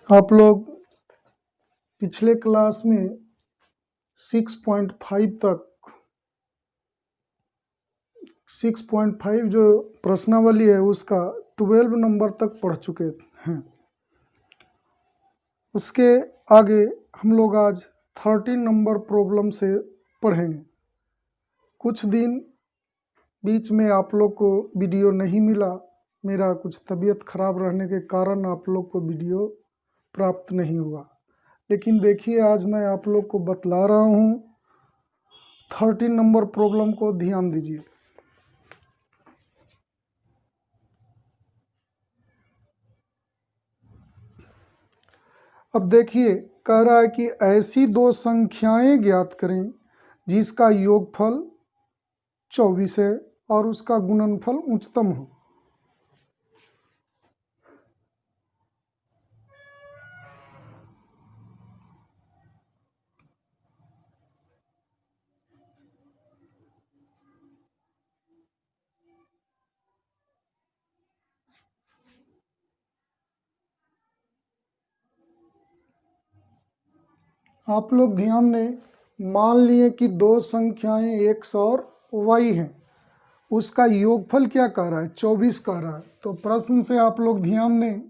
आप लोग पिछले क्लास में 6.5 तक 6.5 जो प्रश्नावली है उसका 12 नंबर तक पढ़ चुके हैं। उसके आगे हम लोग आज 13 नंबर प्रॉब्लम से पढ़ेंगे। कुछ दिन बीच में आप लोग को वीडियो नहीं मिला, मेरा कुछ तबीयत खराब रहने के कारण आप लोग को वीडियो प्राप्त नहीं हुआ, लेकिन देखिए आज मैं आप लोग को बतला रहा हूँ। 13 नंबर प्रॉब्लम को ध्यान दीजिए। अब देखिए कह रहा है कि ऐसी दो संख्याएं ज्ञात करें जिसका योगफल 24 है और उसका गुणनफल उच्चतम हो। आप लोग ध्यान दें, मान लिए कि दो संख्याएं x और y हैं, उसका योगफल क्या कह रहा है? 24 कह रहा है। तो प्रश्न से आप लोग ध्यान दें,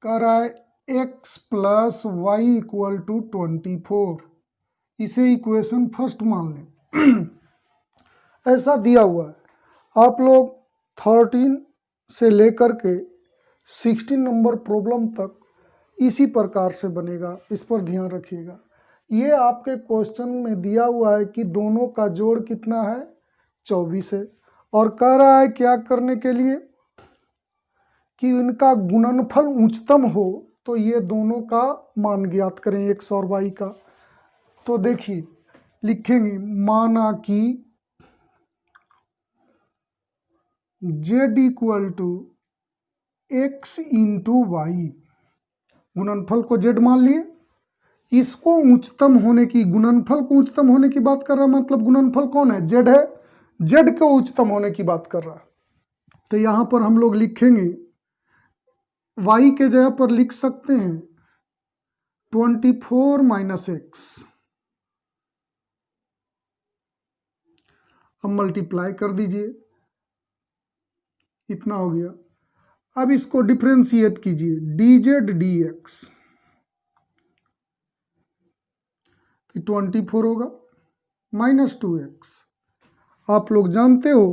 कह रहा है x plus y equal to 24। इसे इक्वेशन फर्स्ट मान लें। ऐसा दिया हुआ है। आप लोग 13 से लेकर के 16 नंबर प्रॉब्लम तक इसी प्रकार से बनेगा, इस पर ध्यान रखिएगा। ये आपके क्वेश्चन में दिया हुआ है कि दोनों का जोड़ कितना है? 24 है, और कह रहा है क्या करने के लिए कि इनका गुणनफल उच्चतम हो, तो ये दोनों का मान ज्ञात करें x और y का। तो देखिए लिखेंगे, माना कि z equal to x into y, गुणनफल को z मान लिए, इसको उच्चतम होने की, गुणनफल को उच्चतम होने की बात कर रहा, मतलब गुणनफल कौन है? z है, z को उच्चतम होने की बात कर रहा। तो यहां पर हम लोग लिखेंगे, y के जगह पर लिख सकते हैं 24 माइनस एक्स। अब मल्टीप्लाई कर दीजिए, इतना हो गया। अब इसको डिफ्रेंशिएट कीजिए, dz dx 24 होगा माइनस 2x। आप लोग जानते हो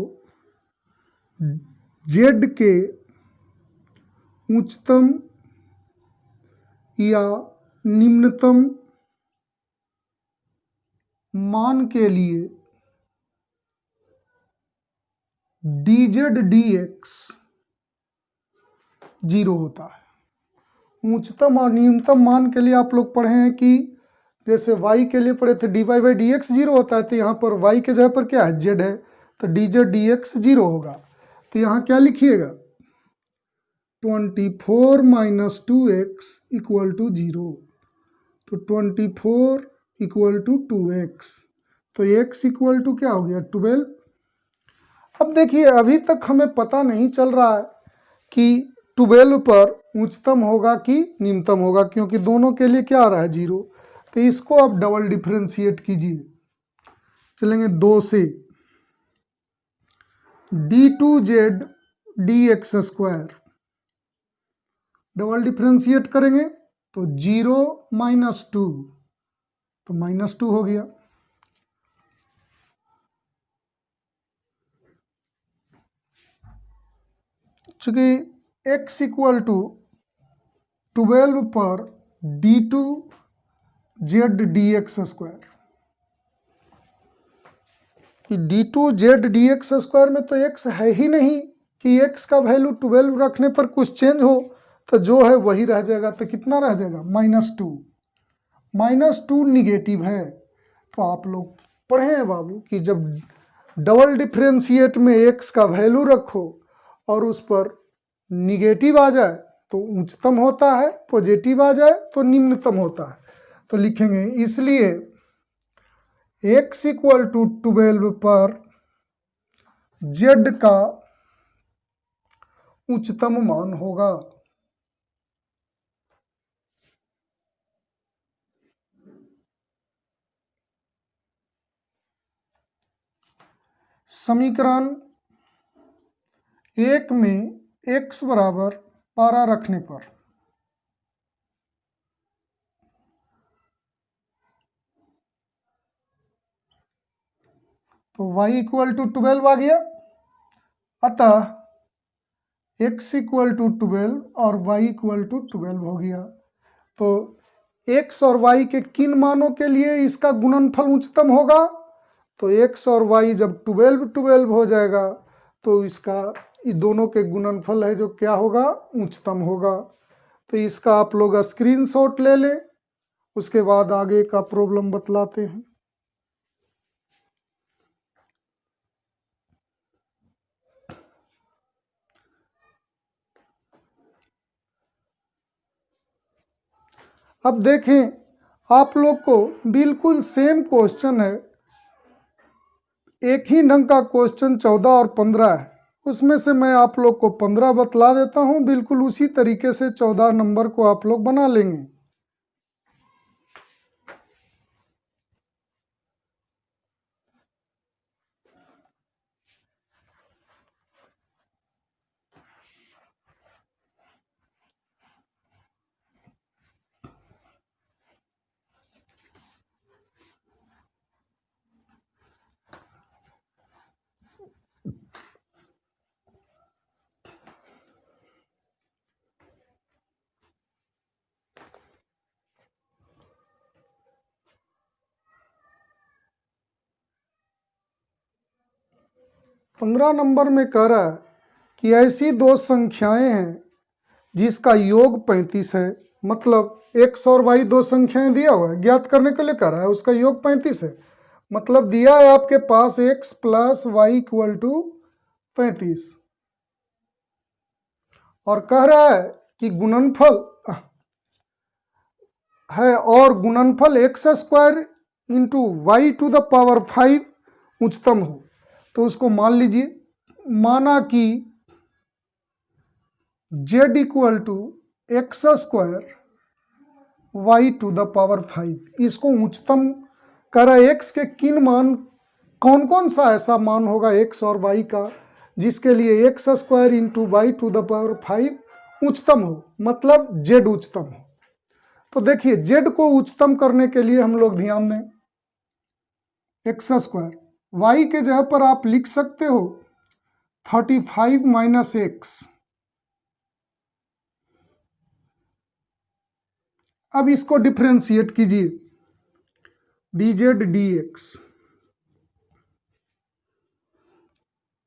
z के उच्चतम या निम्नतम मान के लिए dz dx 0 होता है। उच्चतम और न्यूनतम मान के लिए आप लोग पढ़े हैं कि जैसे y के लिए पढ़े थे dy बाई dx 0 होता है, तो यहाँ पर y के जगह पर क्या है? z है, तो dz dx 0 होगा। तो यहाँ क्या लिखिएगा? 24 माइनस 2x इक्वल टू 0। तो 24 इक्वल टू 2x, तो x इक्वल टू क्या हो गया? 12। अब देखिए अभी तक हमें पता नहीं चल रहा है कि 12 पर उच्चतम होगा कि निम्नतम होगा, क्योंकि दोनों के लिए क्या आ रहा है? 0। तो इसको आप डबल डिफ्रेंशिएट कीजिए। चलेंगे 2 से, d2z dx square, double differentiate करेंगे तो 0 माइनस 2, तो माइनस 2 हो गया। चूंकि x इक्वल टू 12 पर d2z dx square, d2z dx square में तो x है ही नहीं कि x का वैल्यू 12 रखने पर कुछ चेंज हो, तो जो है वही रह जाएगा। तो कितना रह जाएगा? -2। -2 निगेटिव है। तो आप लोग पढ़े हैं बाबू कि जब डबल डिफ्रेंशिएट में x का वैल्यू रखो और उस पर निगेटिव आ जाए तो उच्चतम होता है, पॉजिटिव आ जाए तो निम्नतम होता है। तो लिखेंगे इसलिए x इक्वल टू 12 पर z का उच्चतम मान होगा। समीकरण 1 में x बराबर 12 रखने पर तो y इक्वल टू 12 आ गया, अतः x इक्वल टू 12 और y इक्वल टू 12 हो गया। तो x और y के किन मानों के लिए इसका गुणनफल उच्चतम होगा? तो x और y जब 12 हो जाएगा तो इसका दोनों के गुणनफल है जो क्या होगा? उच्चतम होगा। तो इसका आप लोग स्क्रीनशॉट ले लें, उसके बाद आगे का प्रॉब्लम बतलाते हैं। अब देखें, आप लोग को बिल्कुल सेम क्वेश्चन है, एक ही ढंग का क्वेश्चन 14 और 15 है, उसमें से मैं आप लोग को 15 बतला देता हूं, बिल्कुल उसी तरीके से 14 नंबर को आप लोग बना लेंगे। पंद्रह नंबर में कह रहा है कि ऐसी दो संख्याएं हैं जिसका योग 35 है, मतलब x और y दो संख्याएं दिया हुआ है, ज्ञात करने के लिए कह रहा है, उसका योग 35 है। मतलब दिया है आपके पास x plus y equal to 35 और कह रहा है कि गुणनफल है और गुणनफल x square into y to the power 5 उच्चतम हो। तो उसको मान लीजिए, माना कि z equal to x square y to the power 5, इसको उच्चतम कर रहा है। एक्स के किन मान, कौन कौन सा ऐसा मान होगा एक्स और वाई का जिसके लिए x square into y to the power 5 उच्चतम हो, मतलब जेड उच्चतम हो। तो देखिए, जेड को उच्चतम करने के लिए हम लोग ध्यान दें, एक्स स्क्वायर, वाई के जगह पर आप लिख सकते हो 35 माइनस एक्स। अब इसको डिफ्रेंशिएट कीजिए, D Z D x,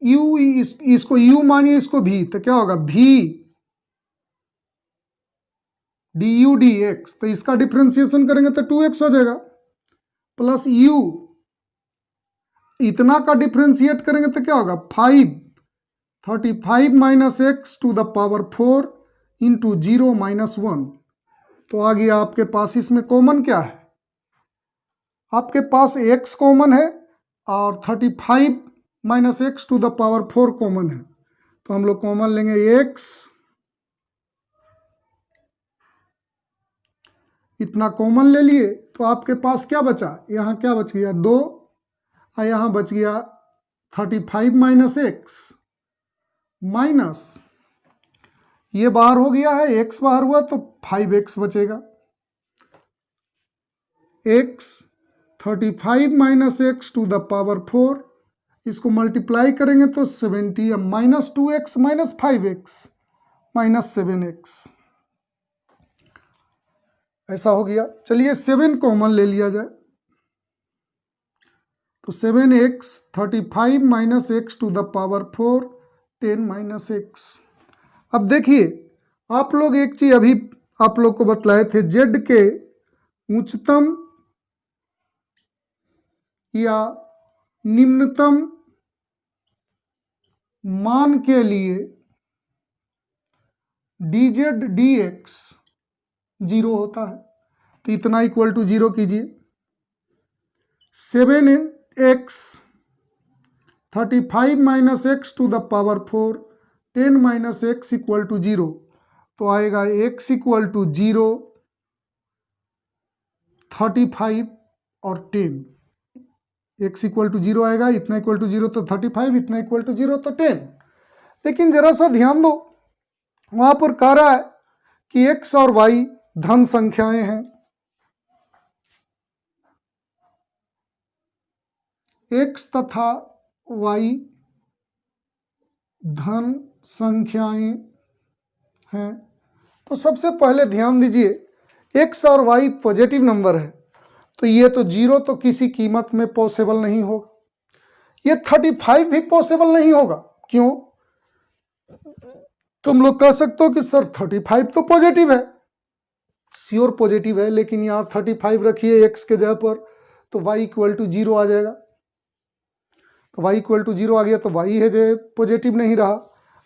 you, इसको यू मानिए, इसको भी, तो क्या होगा भी डी यू डी एक्स। तो इसका डिफ्रेंशिएशन करेंगे तो 2x हो जाएगा, प्लस यू, इतना का डिफ्रेंशिएट करेंगे तो क्या होगा 5, 35 minus x to the power 4 into 0 minus 1। तो आ गया आपके पास, इसमें कॉमन क्या है? आपके पास x कॉमन है और 35 minus x to the power 4 common है। तो हम लोग कॉमन लेंगे x, इतना कॉमन ले लिए तो आपके पास क्या बचा? यहाँ क्या बच गया 2, और यहाँ बच गया 35 माइनस एक्स माइनस, ये बाहर हो गया है, x बाहर हुआ तो 5x बचेगा। x 35 minus x to the power 4, इसको मल्टीप्लाई करेंगे तो 70, minus 2x minus 5x minus 7x, ऐसा हो गया। चलिए 7 कॉमन ले लिया जाए, तो 7x 35 minus x to the power 4 10 minus x. अब देखिए, आप लोग एक चीज अभी आप लोग को बतलाए थे, जेड के उच्चतम या निम्नतम मान के लिए डी जेड डी एक्स 0 होता है। तो इतना इक्वल टू 0 कीजिए, 7x 35 minus x to the power 4 10 minus x equal to 0। तो आएगा x इक्वल टू 0, 35 और 10। x इक्वल टू 0 आएगा, इतना इक्वल टू 0 तो 35, इतना इक्वल टू 0 तो 10। लेकिन जरा सा ध्यान दो, वहां पर कह रहा है कि x और y धन संख्याएं हैं, x तथा y धन संख्याएं हैं। तो सबसे पहले ध्यान दीजिए, x और y पॉजिटिव नंबर है, तो ये तो 0 तो किसी कीमत में पॉसिबल नहीं होगा, ये 35 भी पॉसिबल नहीं होगा। क्यों? तुम लोग कह सकते हो कि सर 35 तो पॉजिटिव है, श्योर पॉजिटिव है, लेकिन यहां 35 रखिए x के जगह पर, तो y इक्वल टू 0 आ जाएगा। तो y इक्वल टू 0 आ गया तो y है जो पॉजिटिव नहीं रहा।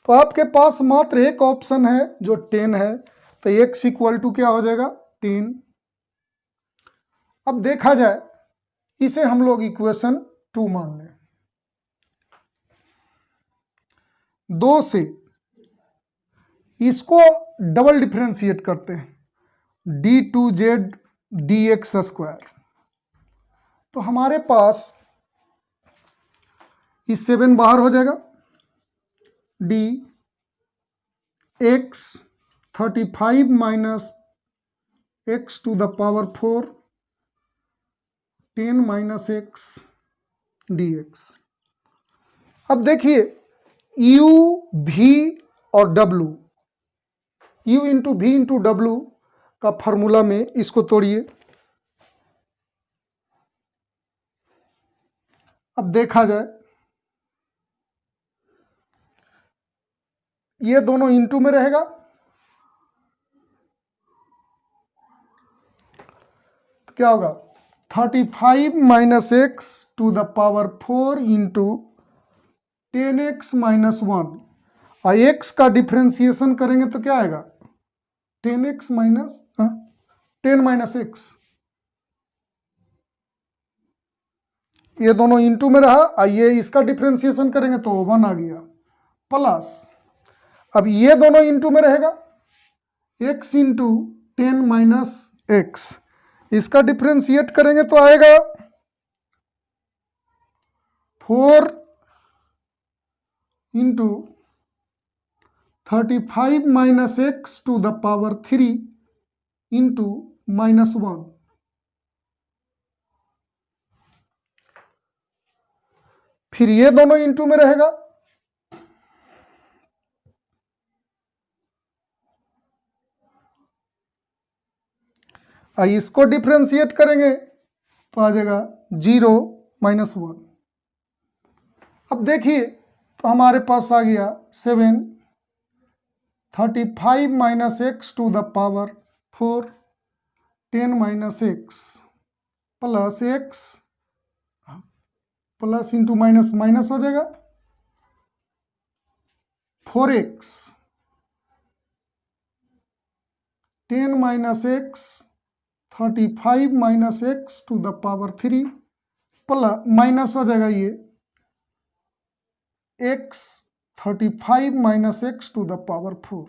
तो आपके पास मात्र एक ऑप्शन है जो 10 है, तो x इक्वल टू क्या हो जाएगा? 10। अब देखा जाए, इसे हम लोग इक्वेशन 2 मान लें। 2 से इसको डबल डिफरेंशिएट करते हैं, d2z dx स्क्वायर। तो हमारे पास इस 7 बाहर हो जाएगा, d x 35 minus x to the power 4 10 minus x d x. अब देखिए, u v और w, u into v into डब्लू का फॉर्मूला में इसको तोड़िए। अब देखा जाए, ये दोनों इंटू में रहेगा, तो क्या होगा? 35 minus x to the power 4 into 10x minus 1, और x का डिफ्रेंसिएशन करेंगे तो क्या आएगा? 10x minus 10 minus x. ये दोनों इंटू में रहा, और ये इसका डिफ्रेंसिएशन करेंगे तो 1 आ गया, प्लस अब ये दोनों इंटू में रहेगा, x इंटू 10 माइनस एक्स, इसका डिफ्रेंशिएट करेंगे तो आएगा 4 into 35 minus x to the power 3 into minus 1। फिर ये दोनों इंटू में रहेगा, और इसको डिफ्रेंशिएट करेंगे तो आ जाएगा 0 माइनस 1। अब देखिए, तो हमारे पास आ गया 7 35 minus x to the power 4 10 minus x plus x plus into minus minus हो जाएगा 4x 10 minus x 35 minus x to the power 3 plus minus हो जाएगा ये x 35 minus x to the power 4।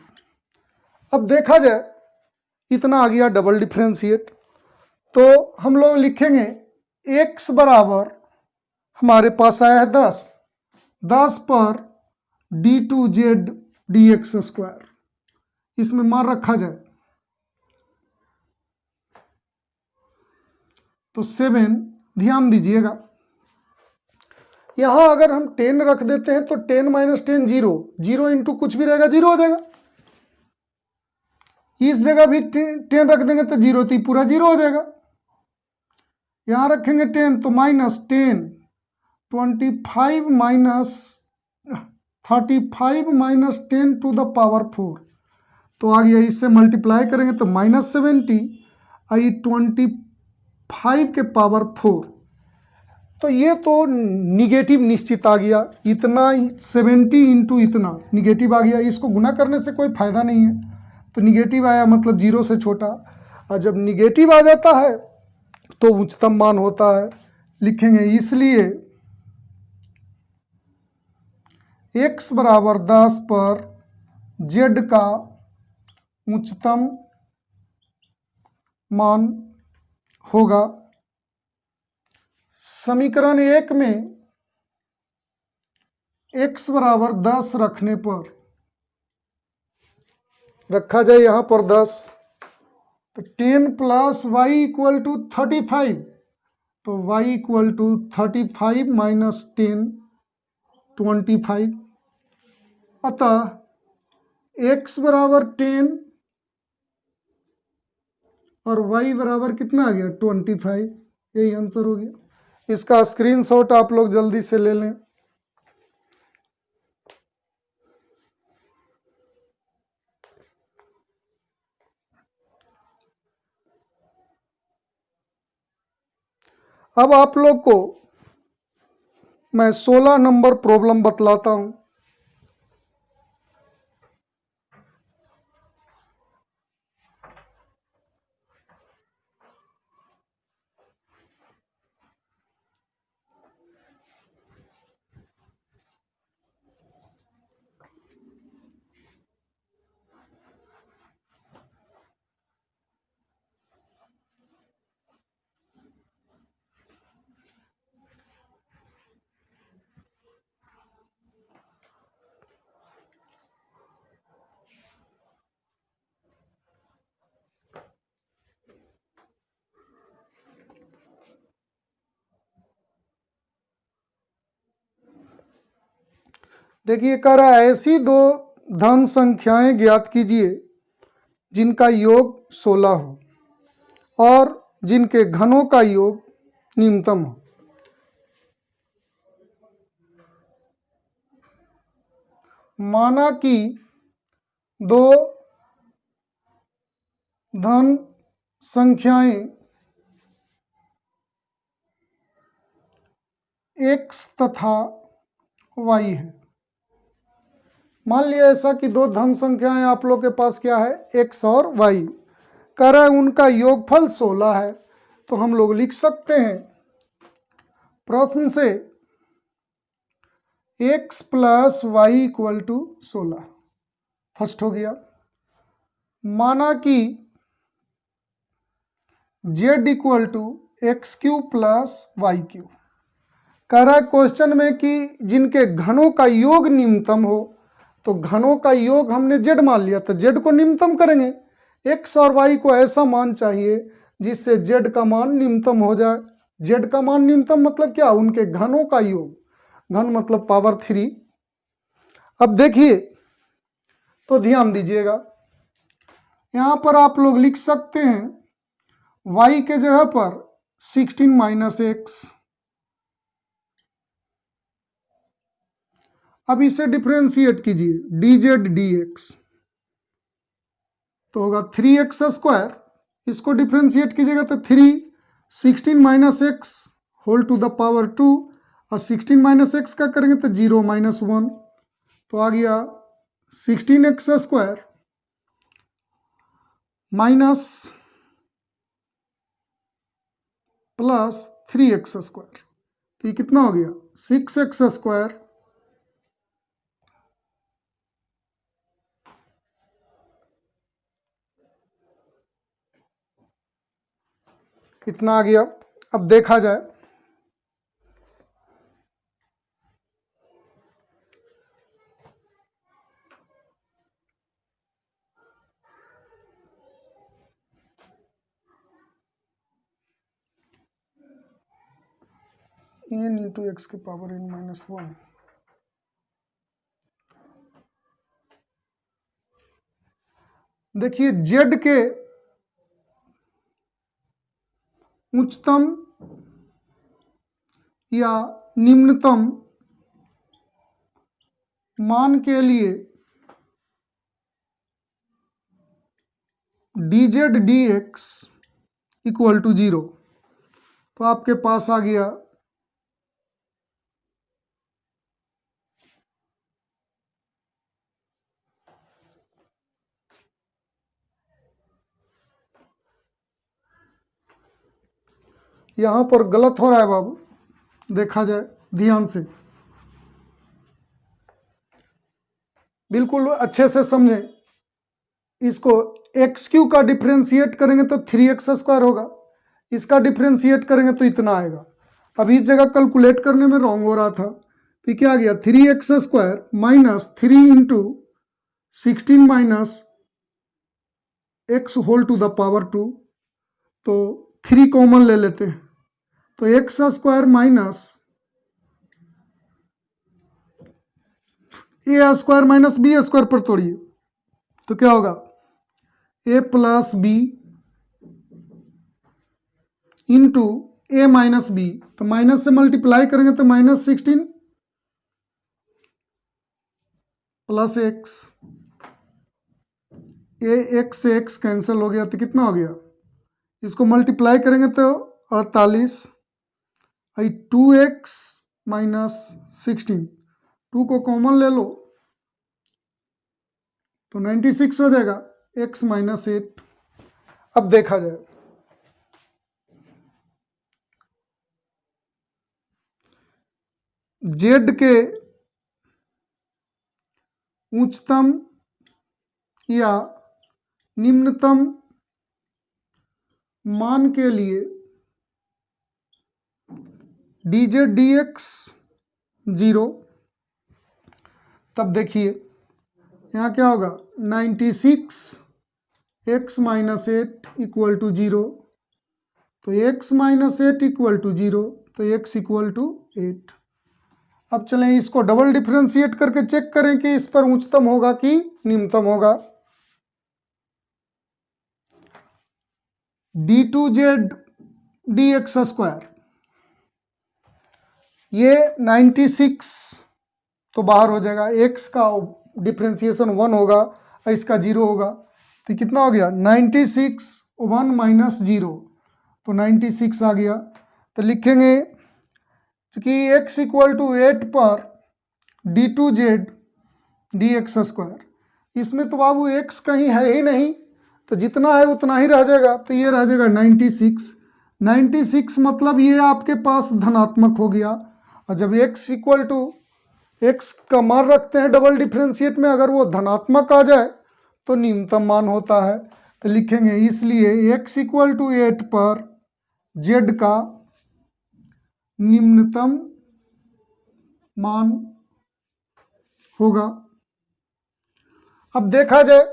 अब देखा जाए, इतना आ गया डबल डिफरेंशिएट, तो हम लोग लिखेंगे x बराबर, हमारे पास आया है 10 पर d2z dx स्क्वायर, इसमें मान रखा जाए तो 7, ध्यान दीजिएगा, यहां अगर हम 10 रख देते हैं तो 10 माइनस 10 0, 0 इंटू कुछ भी रहेगा 0 हो जाएगा। इस जगह भी 10 रख देंगे तो 0 तो पूरा 0 हो जाएगा। यहां रखेंगे 10 तो minus 10 25 minus 35 minus 10 to the power 4, तो आ गया, इससे मल्टीप्लाई करेंगे तो माइनस 70 आई 25 के पावर 4, तो ये तो निगेटिव निश्चित आ गया, इतना 70 इंटू इतना निगेटिव आ गया, इसको गुना करने से कोई फायदा नहीं है, तो निगेटिव आया मतलब 0 से छोटा, और जब निगेटिव आ जाता है तो उच्चतम मान होता है, लिखेंगे इसलिए x बराबर 10 पर z का उच्चतम मान होगा समीकरण 1 में x बराबर 10 रखने पर रखा जाए यहां पर 10, तो 10 प्लस वाई इक्वल टू 35, तो y इक्वल टू 35 माइनस 10 25। अतः x बराबर 10 और y बराबर कितना आ गया 25, यही आंसर हो गया। इसका स्क्रीनशॉट आप लोग जल्दी से ले लें। अब आप लोग को मैं 16 नंबर प्रॉब्लम बतलाता हूं। देखिए कह रहा है ऐसी दो धन संख्याएं ज्ञात कीजिए जिनका योग 16 हो और जिनके घनों का योग न्यूनतम हो। माना कि दो धन संख्याएं x तथा y है। मान लिया ऐसा कि दो धन संख्याएं आप लोग के पास क्या है x और y, कह रहा है उनका योगफल 16 है, तो हम लोग लिख सकते हैं प्रश्न से x plus y equal to 16। First हो गया। माना कि z equal to x cube plus y cube, कह रहा है क्वेश्चन में कि जिनके घनों का योग न्यूनतम हो, तो घनों का योग हमने z मान लिया, तो z को न्यूनतम करेंगे। x और y को ऐसा मान चाहिए जिससे z का मान न्यूनतम हो जाए। z का मान न्यूनतम मतलब क्या, उनके घनों का योग, घन मतलब पावर 3। अब देखिए तो ध्यान दीजिएगा, यहां पर आप लोग लिख सकते हैं y के जगह पर 16 माइनस एक्स। अब इसे डिफ्रेंशिएट कीजिए dz dx, तो होगा 3x स्क्वायर। इसको डिफ्रेंशिएट कीजिएगा तो 3 16 minus x whole to the power 2, और 16 माइनस एक्स का करेंगे तो 0 माइनस 1, तो आ गया 16x square minus plus 3x square, तो ये कितना हो गया 6x स्क्वायर इतना आ गया। अब देखा जाए n इंटू एक्स की पावर n माइनस 1। देखिए z के उच्चतम या निम्नतम मान के लिए dz dx इक्वल टू 0, तो आपके पास आ गया यहां पर गलत हो रहा है बाबू, देखा जाए ध्यान से, बिल्कुल अच्छे से समझें। इसको एक्स क्यू का डिफ्रेंशिएट करेंगे तो 3x स्क्वायर होगा, इसका डिफ्रेंशिएट करेंगे तो इतना आएगा। अब इस जगह कैलकुलेट करने में रॉन्ग हो रहा था, तो क्या आ गया 3x² minus 3 into 16 minus x whole to the power 2। तो 3 कॉमन ले लेते हैं, तो x² minus a² minus b² पर तोड़िए, तो क्या होगा a plus b into a minus b, तो माइनस से मल्टीप्लाई करेंगे तो -16 प्लस एक्स, ए एक्स से एक्स कैंसिल हो गया तो कितना हो गया, इसको मल्टीप्लाई करेंगे तो 48, 2x माइनस 16, 2 को कॉमन ले लो तो 96 हो जाएगा, x माइनस 8। अब देखा जाए z के उच्चतम या निम्नतम मान के लिए dz dx 0, तब देखिए यहाँ क्या होगा 96 x माइनस 8 इक्वल टू 0, तो x माइनस 8 इक्वल टू 0, तो x इक्वल टू 8। अब चलें इसको डबल डिफ्रेंशिएट करके चेक करें कि इस पर उच्चतम होगा कि निम्नतम होगा। d2z dx², ये 96 तो बाहर हो जाएगा, x का डिफ्रेंशिएशन 1 होगा, इसका 0 होगा, तो कितना हो गया 96 1 माइनस 0, तो 96 आ गया। तो लिखेंगे कि x इक्वल टू 8 पर d2z dx², इसमें तो बाबू x कहीं है ही नहीं, तो जितना है उतना ही रह जाएगा, तो ये रह जाएगा 96 मतलब ये आपके पास धनात्मक हो गया। और जब x इक्वल टू x का मान रखते हैं डबल डिफ्रेंशिएट में, अगर वो धनात्मक आ जाए तो न्यूनतम मान होता है, तो लिखेंगे इसलिए x इक्वल टू 8 पर z का निम्नतम मान होगा। अब देखा जाए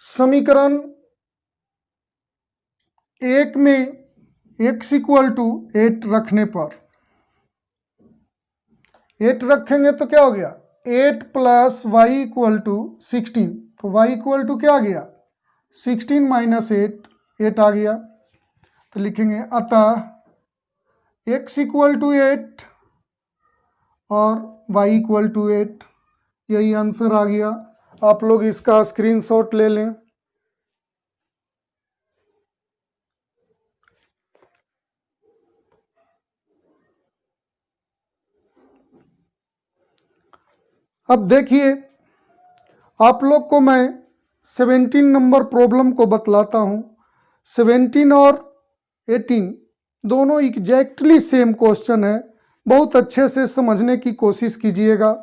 समीकरण 1 में x इक्वल टू 8 रखने पर, 8 रखेंगे तो क्या हो गया 8 प्लस वाई इक्वल टू 16, तो y इक्वल टू क्या आ गया 16 माइनस 8 आ गया। तो लिखेंगे अतः x इक्वल टू 8 और y इक्वल टू 8, यही आंसर आ गया। आप लोग इसका स्क्रीनशॉट ले लें। अब देखिए आप लोग को मैं 17 नंबर प्रॉब्लम को बतलाता हूँ। 17 और 18 दोनों एग्जैक्टली सेम क्वेश्चन है, बहुत अच्छे से समझने की कोशिश कीजिएगा।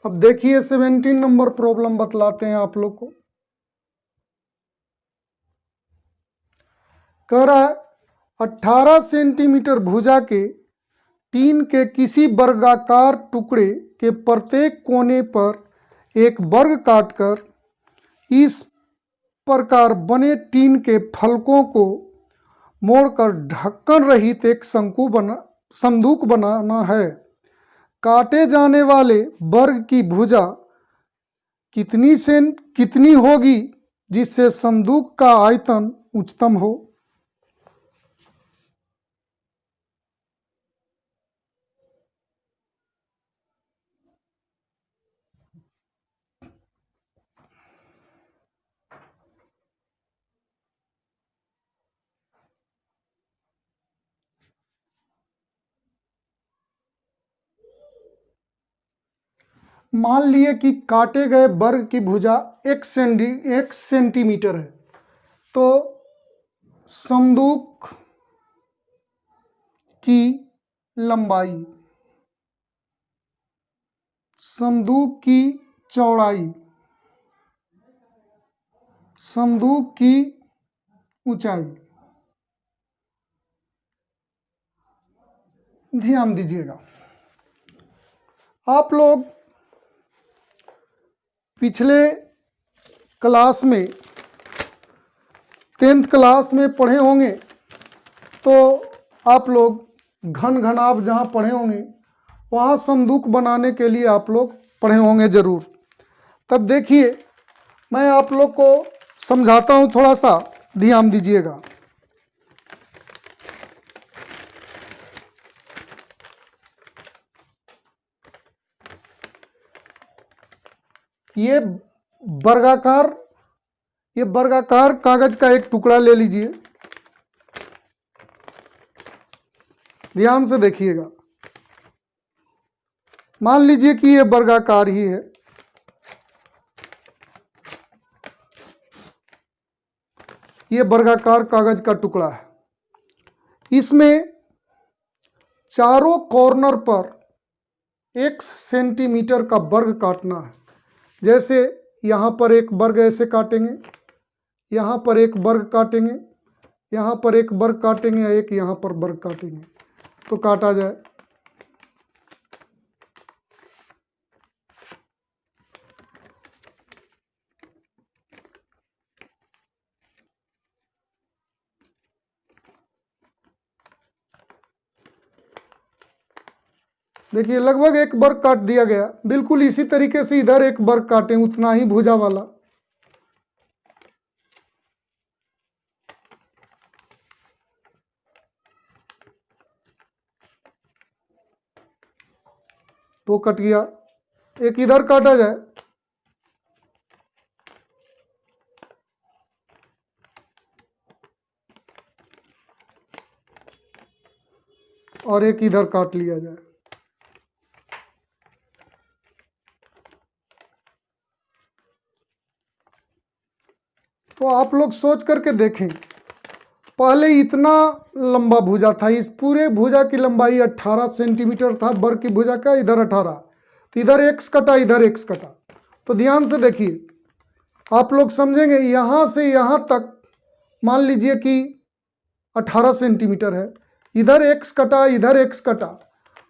अब देखिए 17 नंबर प्रॉब्लम बतलाते हैं आप लोग को। कह रहा है 18 सेंटीमीटर भुजा के टीन के किसी वर्गाकार टुकड़े के प्रत्येक कोने पर एक वर्ग काटकर इस प्रकार बने टीन के फलकों को मोड़कर ढक्कन रहित एक संदूक बनाना है। काटे जाने वाले वर्ग की भुजा कितनी होगी जिससे संदूक का आयतन उच्चतम हो। मान लिए कि काटे गए वर्ग की भुजा 1 सेंटीमीटर है, तो संदूक की लंबाई, संदूक की चौड़ाई, संदूक की ऊंचाई, ध्यान दीजिएगा। आप लोग पिछले क्लास में 10th क्लास में पढ़े होंगे, तो आप लोग घन घनाभ जहाँ पढ़े होंगे वहाँ संदूक बनाने के लिए आप लोग पढ़े होंगे ज़रूर। तब देखिए मैं आप लोग को समझाता हूँ, थोड़ा सा ध्यान दीजिएगा। ये वर्गाकार कागज का एक टुकड़ा ले लीजिए, ध्यान से देखिएगा। मान लीजिए कि ये वर्गाकार ही है, ये वर्गाकार कागज का टुकड़ा है। इसमें चारों कॉर्नर पर 1 सेंटीमीटर का वर्ग काटना है। जैसे यहाँ पर एक वर्ग ऐसे काटेंगे, यहाँ पर एक वर्ग काटेंगे, यहाँ पर एक वर्ग काटेंगे, एक यहाँ पर वर्ग काटेंगे, तो काटा जाए। देखिए लगभग एक वर्ग काट दिया गया। बिल्कुल इसी तरीके से इधर एक वर्ग काटें, उतना ही भुजा वाला। तो कट गया। एक इधर काटा जाए, और एक इधर काट लिया जाए। तो आप लोग सोच करके देखें, पहले इतना लंबा भुजा था, इस पूरे भुजा की लंबाई 18 सेंटीमीटर था, वर्ग की भुजा का इधर 18, तो इधर x कटा, इधर x कटा। तो ध्यान से देखिए, आप लोग समझेंगे। यहाँ से यहाँ तक मान लीजिए कि 18 सेंटीमीटर है, इधर x कटा, इधर x कटा।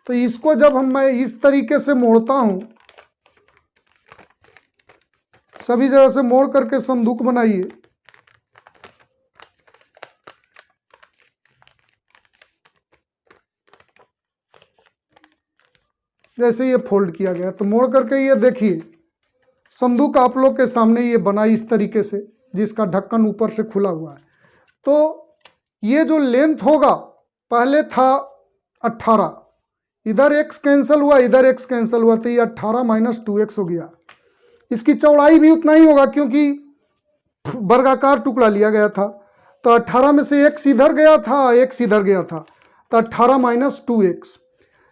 तो इसको जब मैं इस तरीके से मोड़ता हूँ, सभी जगह से मोड़ करके संदूक बनाइए। जैसे ये फोल्ड किया गया, तो मोड़ करके ये देखिए संदूक आप लोग के सामने ये बना इस तरीके से, जिसका ढक्कन ऊपर से खुला हुआ है। तो ये जो लेंथ होगा, पहले था 18, इधर x कैंसिल हुआ, इधर x कैंसिल हुआ, तो ये 18 - 2x हो गया। इसकी चौड़ाई भी उतना ही होगा, क्योंकि वर्गाकार टुकड़ा लिया गया था। तो 18 में से x इधर गया था, x इधर गया था, तो 18 - 2x।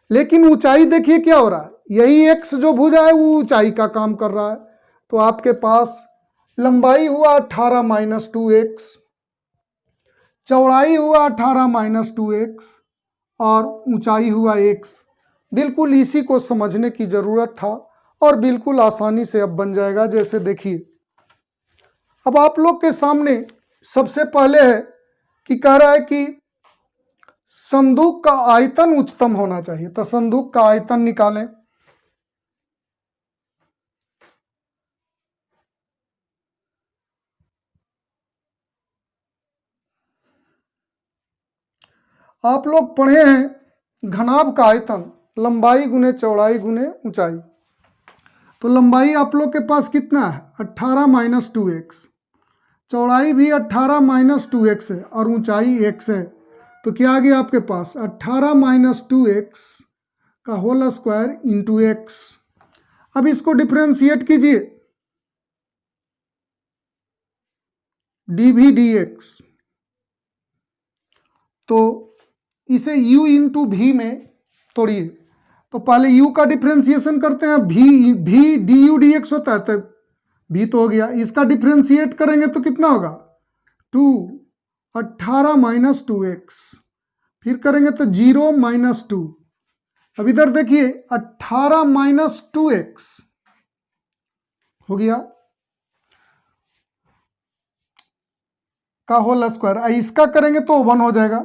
लेकिन ऊंचाई देखिए क्या हो रहा है, यही x जो भुजा है वो ऊंचाई का काम कर रहा है। तो आपके पास लंबाई हुआ 18 - 2x, चौड़ाई हुआ 18 - 2x, और ऊंचाई हुआ x। बिल्कुल इसी को समझने की जरूरत था, और बिल्कुल आसानी से अब बन जाएगा। जैसे देखिए, अब आप लोग के सामने सबसे पहले है कि कह रहा है कि संदूक का आयतन उच्चतम होना चाहिए। तो संदूक का आयतन निकालें। आप लोग पढ़े हैं घनाभ का आयतन, लंबाई गुने चौड़ाई गुने ऊंचाई। तो लंबाई आप लोग के पास कितना है, 18 - 2x, चौड़ाई भी 18 - 2x है, और ऊंचाई x है। तो क्या आ गया आपके पास, 18 - 2x का होल स्क्वायर इंटू x। अब इसको डिफ्रेंशिएट कीजिए, dv/dx। तो इसे u इंटू भी में तोड़िए, तो पहले u का डिफ्रेंसिएशन करते हैं, भी डी यू डी एक्स होता है, तो भी तो हो गया, इसका डिफ्रेंशिएट करेंगे तो कितना होगा 2, 18 माइनस 2x, फिर करेंगे तो 0 माइनस 2। अब इधर देखिए 18 माइनस 2x हो गया का होल स्क्वायर, इसका करेंगे तो 1 हो जाएगा।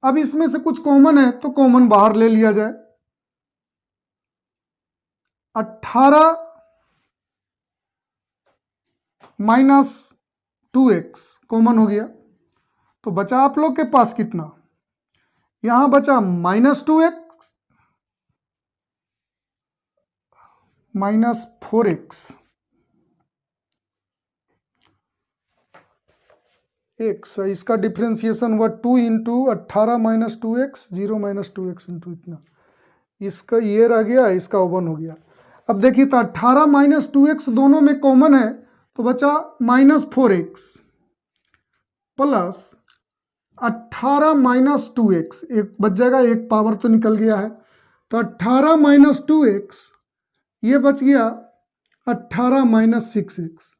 अब इसमें से कुछ कॉमन है तो कॉमन बाहर ले लिया जाए, 18 माइनस 2x कॉमन हो गया, तो बचा आप लोग के पास कितना, यहां बचा minus 2x minus 4x x, इसका डिफ्रेंसिएशन हुआ 2 into 18 minus 2x, 0 minus 2x into इतना, इसका ये रह गया, इसका 1 हो गया। अब देखिए तो 18 माइनस 2x दोनों में कॉमन है, तो बचा minus 4x plus 18 minus 2x, एक बच जाएगा, एक पावर तो निकल गया है, तो 18 माइनस 2x, ये बच गया 18 माइनस 6x।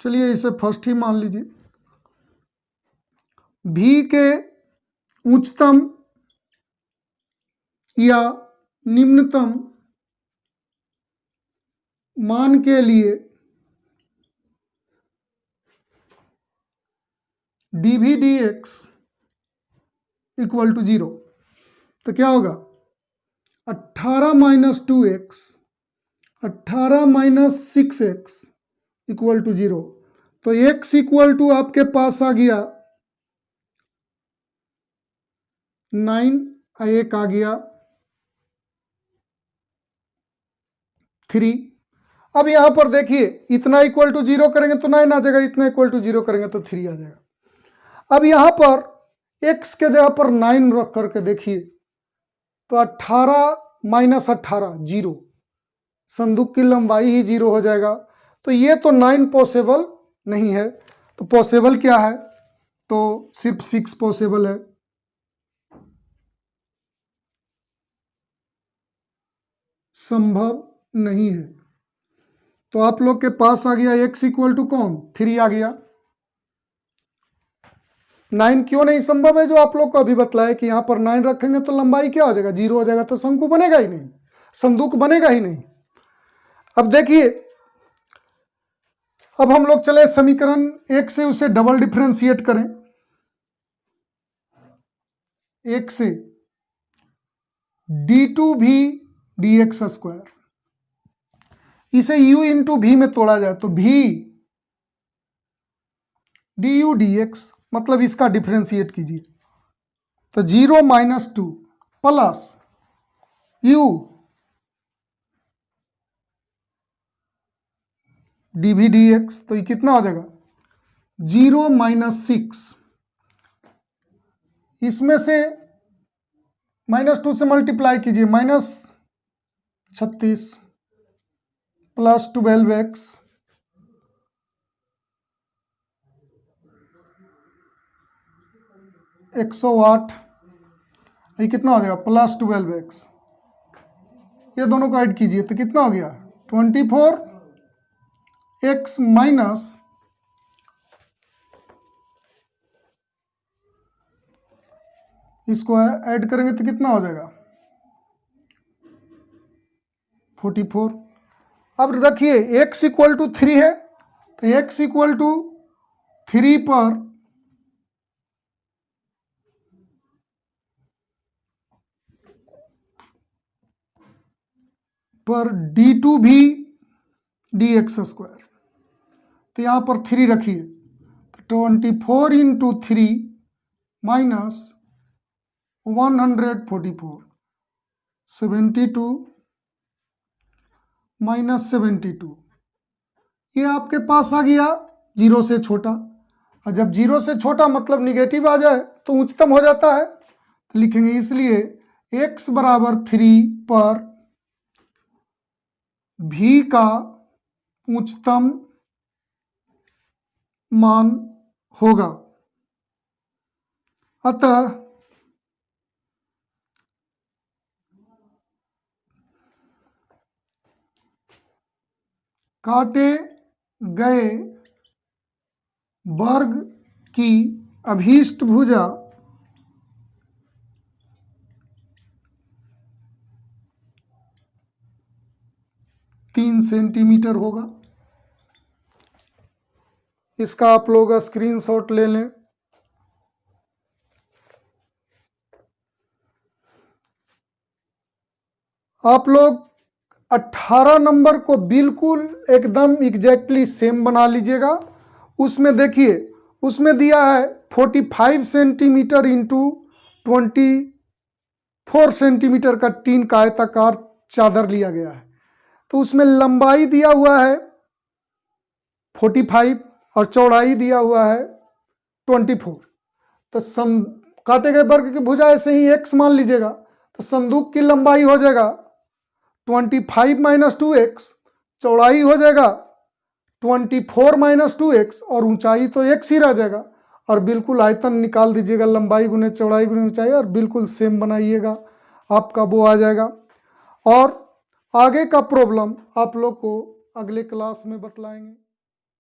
चलिए इसे फर्स्ट ही मान लीजिए। भी के उच्चतम या निम्नतम मान के लिए डी भी डी एक्स इक्वल टू 0, तो क्या होगा 18 minus 2x, 18 minus 6x equal to 0, तो x इक्वल टू आपके पास आ गया 9, एक आ गया 3। अब यहां पर देखिए इतना इक्वल टू 0 करेंगे तो 9 आ जाएगा, इतना इक्वल टू 0 करेंगे तो 3 आ जाएगा। अब यहां पर x के जगह पर 9 रख करके देखिए तो 18 माइनस 18 0, संदूक की लंबाई ही 0 हो जाएगा, तो ये तो 9 पॉसिबल नहीं है, तो पॉसिबल क्या है, तो सिर्फ 6 पॉसिबल है। संभव नहीं है, तो आप लोग के पास आ गया x इक्वल टू कौन 3 आ गया। 9 क्यों नहीं संभव है, जो आप लोग को अभी बतलाया कि यहां पर 9 रखेंगे तो लंबाई क्या हो जाएगा 0 हो जाएगा, तो शंकु बनेगा ही नहीं, संदूक बनेगा ही नहीं। अब देखिए, अब हम लोग चले समीकरण 1 से उसे डबल डिफरेंशिएट करें, 1 से d2 भी dx स्क्वायर, इसे u इंटू भी में तोड़ा जाए तो भी du dx, मतलब इसका डिफरेंशिएट कीजिए तो 0 minus 2 plus u dv dx, तो ये कितना हो जाएगा 0 माइनस 6, इसमें से माइनस 2 से मल्टीप्लाई कीजिए माइनस 36 प्लस 12x, एक 108, ये कितना हो जाएगा प्लस 12x, ये दोनों को ऐड कीजिए तो कितना हो गया 24x माइनस इसको ऐड करेंगे तो कितना हो जाएगा 44। अब देखिए x इक्वल टू 3 है, तो x इक्वल टू 3 पर d2 भी dx स्क्वायर, तो यहां पर 3 रखिए तो 24 इंटू 3 माइनस 144, 72 माइनस 72, ये आपके पास आ गया 0 से छोटा, और जब 0 से छोटा मतलब निगेटिव आ जाए तो उच्चतम हो जाता है, तो लिखेंगे इसलिए x बराबर 3 पर v का उच्चतम मान होगा। अतः काटे गए वर्ग की अभीष्ट भुजा 3 सेंटीमीटर होगा। इसका आप लोग स्क्रीनशॉट ले लें। आप लोग 18 नंबर को बिल्कुल एकदम एग्जैक्टली सेम बना लीजिएगा। उसमें देखिए, उसमें दिया है 45 सेंटीमीटर इंटू 24 सेंटीमीटर का टीन का आयताकार चादर लिया गया है। तो उसमें लंबाई दिया हुआ है 45 और चौड़ाई दिया हुआ है 24। तो काटे गए वर्ग की भुजा ऐसे ही x मान लीजिएगा। तो संदूक की लंबाई हो जाएगा 25 माइनस 2x, चौड़ाई हो जाएगा 24 माइनस 2x और ऊंचाई तो x ही रह जाएगा। और बिल्कुल आयतन निकाल दीजिएगा, लंबाई गुने चौड़ाई गुने ऊंचाई, और बिल्कुल सेम बनाइएगा, आपका वो आ जाएगा। और आगे का प्रॉब्लम आप लोग को अगले क्लास में बतलाएंगे।